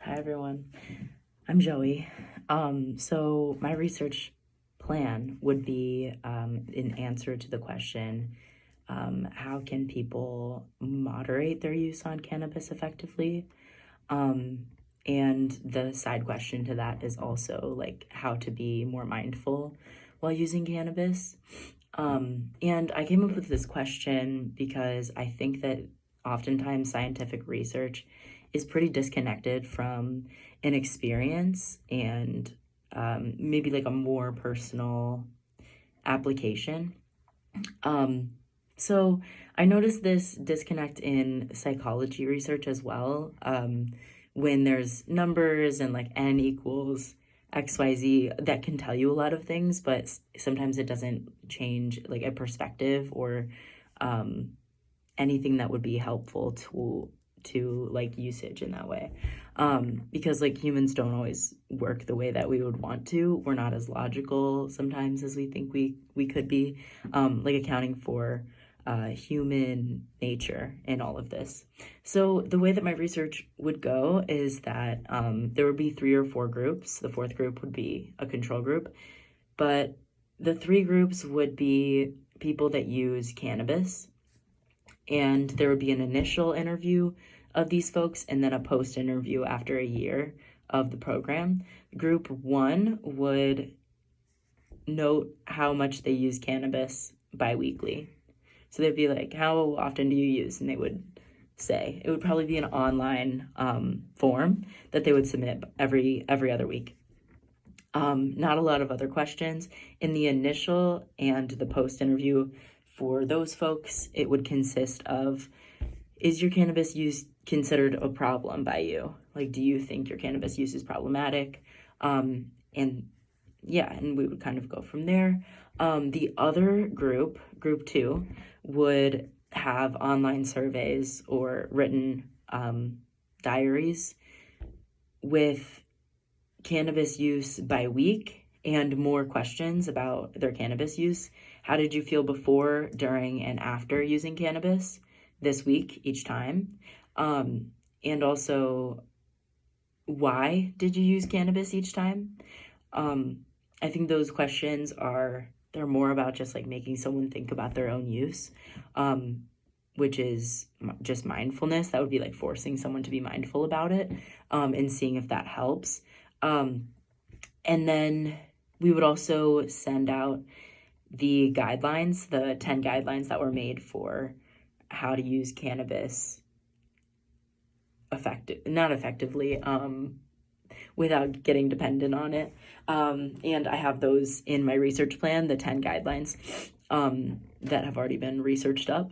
Hi everyone, I'm Joey. So my research plan would be in answer to the question, how can people moderate their use on cannabis effectively? Um, and the side question to that is also like how to be more mindful while using cannabis. And I came up with this question because I think that oftentimes scientific research is pretty disconnected from an experience and maybe like a more personal application. Um, so I noticed this disconnect in psychology research as well. When there's numbers and like n equals XYZ, that can tell you a lot of things, but sometimes it doesn't change like a perspective or um, anything that would be helpful to like usage in that way. Because like humans don't always work the way that we would want to. We're not as logical sometimes as we think we could be, like accounting for human nature in all of this. So the way that my research would go is that there would be 3 or 4 groups. The fourth group would be a control group, but the 3 groups would be people that use cannabis, and there would be an initial interview of these folks and then a post interview after a year of the program. Group 1 would note how much they use cannabis biweekly. So they'd be like, how often do you use? And they would say, it would probably be an online form that they would submit every other week. Not a lot of other questions. In the initial and the post interview for those folks, it would consist of, is your cannabis use considered a problem by you? Like, do you think your cannabis use is problematic? And yeah, and we would kind of go from there. The other group, group 2, would have online surveys or written diaries with cannabis use by week and more questions about their cannabis use. How did you feel before, during, and after using cannabis this week each time? And also, why did you use cannabis each time? I think those questions they're more about just like making someone think about their own use, which is just mindfulness. That would be like forcing someone to be mindful about it, and seeing if that helps. And then we would also send out the guidelines, the 10 guidelines that were made for how to use cannabis not effectively, without getting dependent on it. And I have those in my research plan, the 10 guidelines that have already been researched up.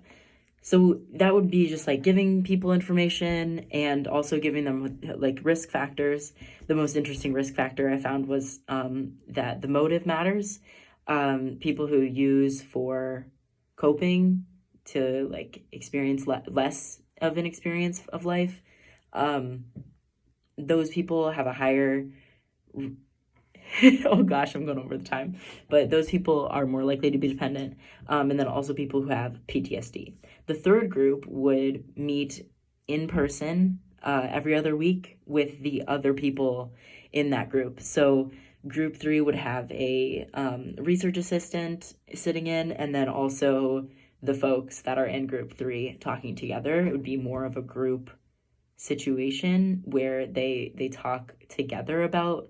So that would be just like giving people information and also giving them like risk factors. The most interesting risk factor I found was that the motive matters. People who use for coping to like experience less of an experience of life, those people have a higher oh gosh, I'm going over the time, but those people are more likely to be dependent. And then also people who have PTSD. The third group would meet in person every other week with the other people in that group. So group 3 would have a research assistant sitting in, and then also the folks that are in group 3 talking together. It would be more of a group situation where they talk together about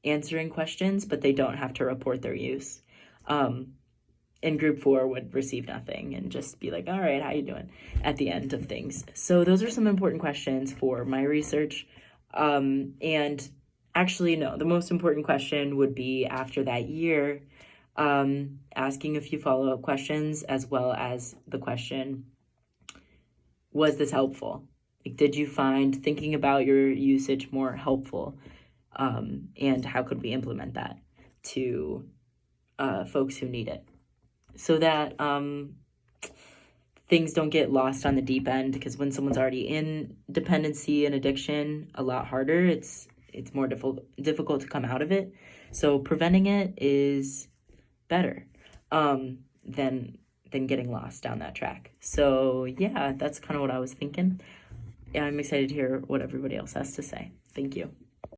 answering questions, but they don't have to report their use. And group 4 would receive nothing and just be like, all right, how you doing at the end of things. So those are some important questions for my research. And actually, no, the most important question would be after that year, asking a few follow-up questions, as well as the question, was this helpful? Like, did you find thinking about your usage more helpful? And how could we implement that to folks who need it, so that things don't get lost on the deep end, because when someone's already in dependency and addiction, a lot harder. It's more difficult to come out of it. So preventing it is better than getting lost down that track. So yeah, that's kind of what I was thinking. I'm excited to hear what everybody else has to say. Thank you.